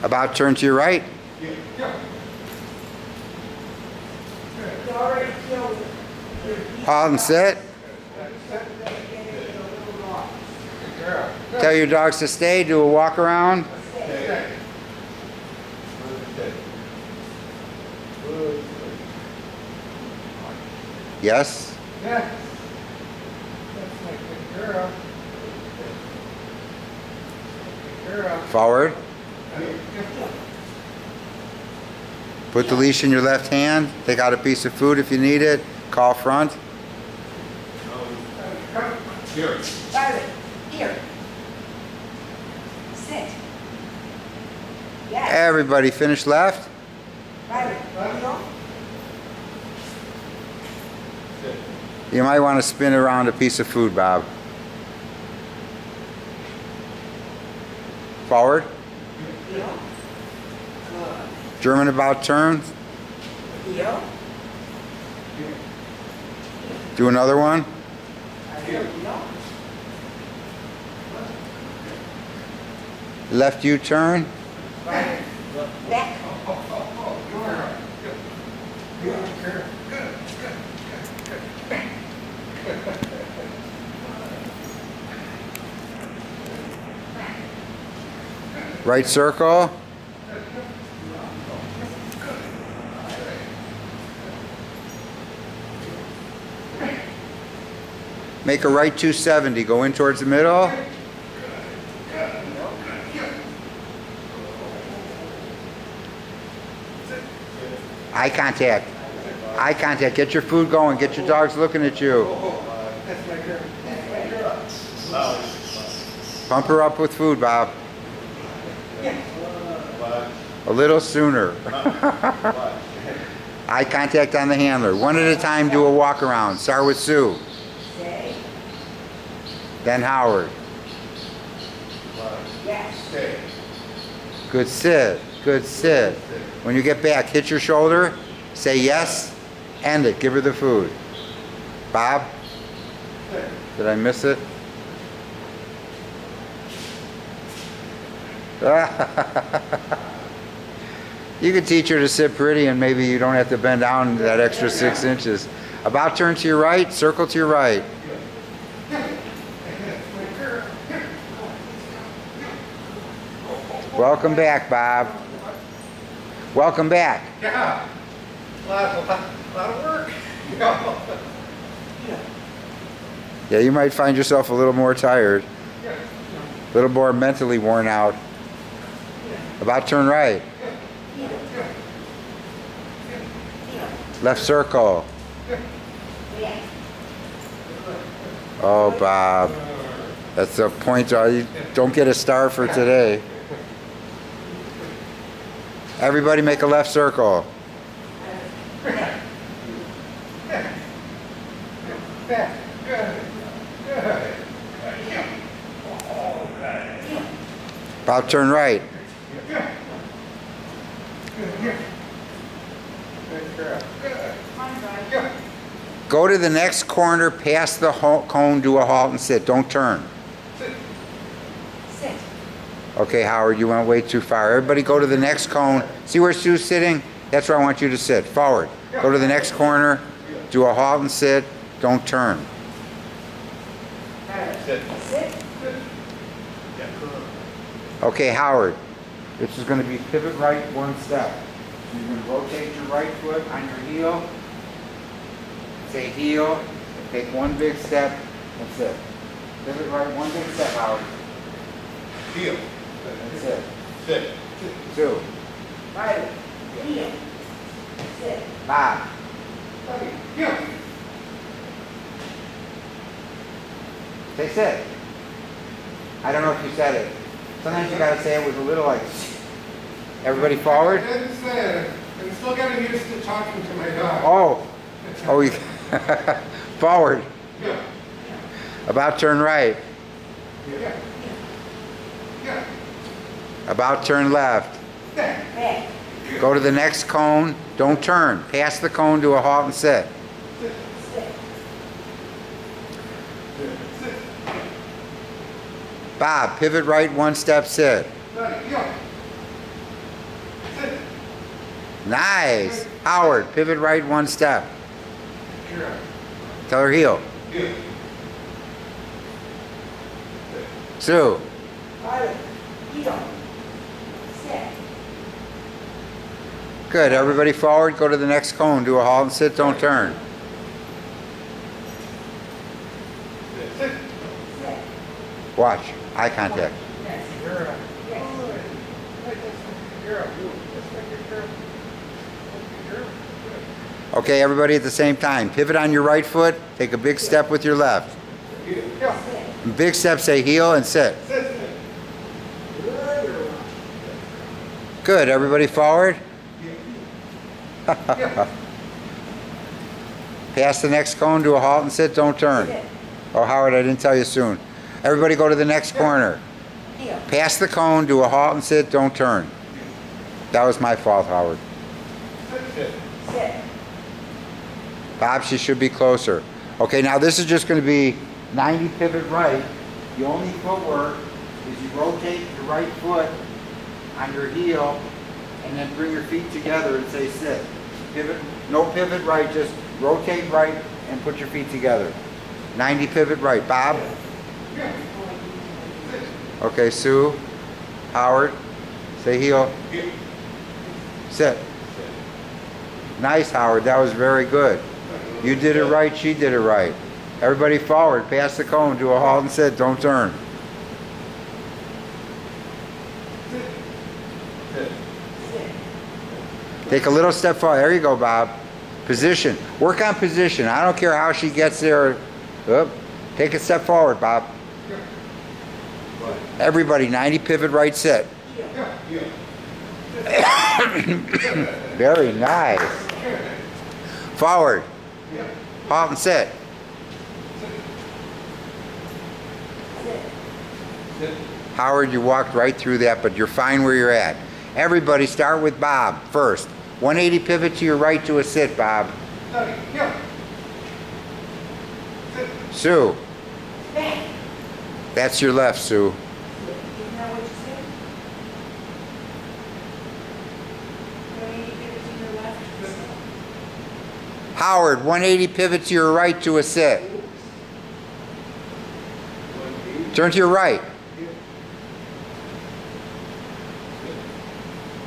About turn to your right. Halt and sit. Tell your dogs to stay. Do a walk around. Yes. Forward. Put the leash in your left hand. Take out a piece of food if you need it. Call front. Here. Here. Sit. Yes. Everybody finish left. You might want to spin around a piece of food, Bob. Forward. German about turn. Do another one. Left U-turn. Back. Right circle. Make a right 270. Go in towards the middle. Eye contact. Eye contact. Get your food going. Get your dogs looking at you. Pump her up with food, Bob. A little sooner. Eye contact on the handler. One at a time, do a walk around. Start with Sue. Then Howard. Good sit. Good sit. When you get back, hit your shoulder. Say yes. End it. Give her the food. Bob? Did I miss it? You could teach her to sit pretty and maybe you don't have to bend down that extra 6 inches. About turn to your right, circle to your right. Welcome back, Bob. Welcome back. Yeah. A lot of work. Yeah, you might find yourself a little more tired. A little more mentally worn out. About turn right. Left circle. Oh, Bob. That's the point. You don't get a star for today. Everybody make a left circle. About turn right. Go to the next corner, pass the cone, do a halt and sit. Don't turn. Sit. Okay, Howard, you went way too far. Everybody go to the next cone. See where Sue's sitting? That's where I want you to sit. Forward. Go to the next corner, do a halt and sit. Don't turn. Sit. Okay, Howard, this is going to be pivot right 1 step. You're going to rotate your right foot on your heel. Say heel, take 1 big step, and sit. Pivot right 1 big step, Howard. Heel. That's it. Sit. 2. Right. Heel. Sit. Bob. Heel. Say sit. I don't know if you said it. Sometimes you got to say it with a little like, everybody forward. I didn't say it. I'm still getting used to talking to my dog. Oh, you forward. Yeah. About turn right. Yeah. Yeah. About turn left. Back. Go to the next cone. Don't turn. Pass the cone, do a halt and sit. Sit. Bob, pivot right, one step, sit. Dottie, heel. Sit. Nice. Howard, pivot right, one step. Kira. Tell her heel. Heel. Sue. Violet. Heel. Sit. Good. Everybody forward. Go to the next cone. Do a halt and sit. Don't turn. Sit. Sit. Watch. Eye contact. Yes. Kira. Yes. Kira. Kira. Okay, everybody at the same time. Pivot on your right foot. Take a big step with your left. Heel. Sit. Big step, say heel and sit. Sit. Good. Everybody forward. Pass the next cone. Do a halt and sit. Don't turn. Sit. Oh, Howard, I didn't tell you soon. Everybody go to the next corner. Heel. Pass the cone. Do a halt and sit. Don't turn. That was my fault, Howard. Sit. Sit. Bob, she should be closer. Okay, now this is just going to be 90 pivot right. The only footwork is you rotate your right foot on your heel and then bring your feet together and say sit. Pivot, no pivot right, just rotate right and put your feet together. 90 pivot right. Bob? Heel. Sit. Okay, Sue, Howard, say heel, Heel. sit. Nice, Howard, that was very good. You did it right, she did it right. Everybody forward, pass the cone, do a halt and sit, don't turn. Sit. Sit. Take a little step forward. There you go, Bob. Position. Work on position. I don't care how she gets there. Oop. Take a step forward, Bob. Everybody, 90 pivot right, sit. Heel. Very nice. Forward. Halt and sit. Sit. Howard, you walked right through that, but you're fine where you're at. Everybody start with Bob first. 180 pivot to your right to a sit, Bob. Dottie, heel. Sit. Sue, Back. that's your left, Sue. Isn't that what you said? Don't you give it to your left? Howard, 180 pivot to your right to a sit. Turn to your right.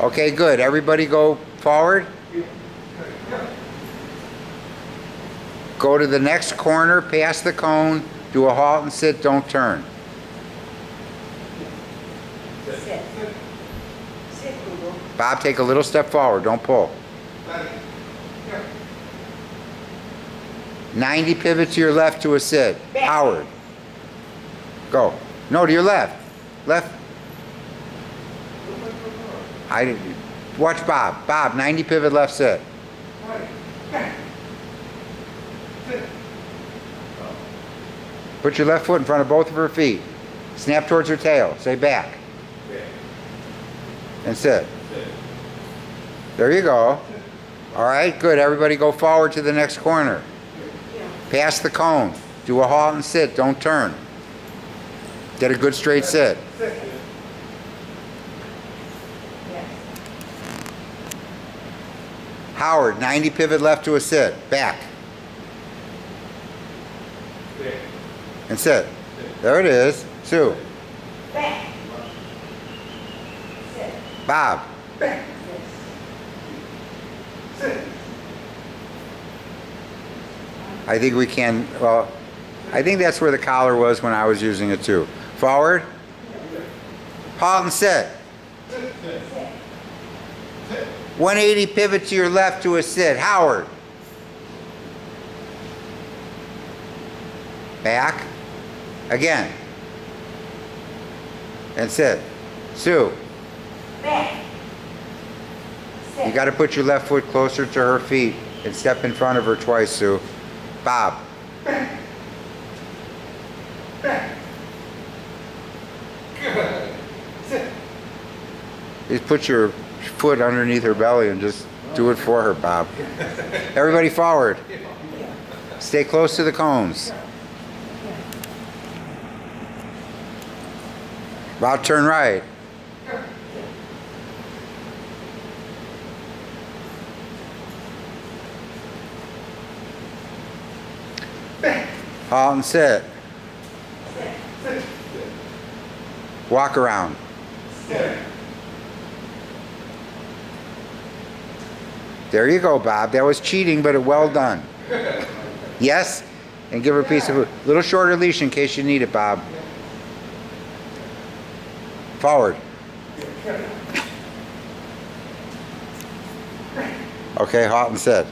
Okay, good. Everybody go forward. Go to the next corner, pass the cone, do a halt and sit, don't turn. Sit. Sit, Google. Bob, take a little step forward, don't pull. Dottie, heel. 90 pivot to your left to a sit. Back. Howard. Go. No, to your left. Left. I didn't. Watch Bob. Bob, 90 pivot left sit. Dottie, back. Sit. Put your left foot in front of both of her feet. Snap towards her tail. Say back. Back. And sit. Sit. There you go. All right, good. Everybody go forward to the next corner. Heel. Pass the cone. Do a halt and sit. Don't turn. Get a good straight sit. Sit. Yes. Howard, 90 pivot left to a sit. Back. Back. And sit. There it is. Sue. Back. Sit. Bob. Back. Yes. Sit. I think we can, well, I think that's where the collar was when I was using it too. Forward. Halt and sit. Sit. Sit. Sit. 180 pivot to your left to a sit. Howard. Back. Again. And sit. Sue, Back. Sit. you got to put your left foot closer to her feet and step in front of her twice, Sue. Bob. Back. Back. Good. Sit. Just put your foot underneath her belly and just do it for her, Bob. Everybody forward. Stay close to the cones. About turn right. Halt and sit. Sit. Walk around. Sit. There you go, Bob. That was cheating, but well done. Yes? And give her a piece of a little shorter leash in case you need it, Bob. Forward. Okay, halt and sit.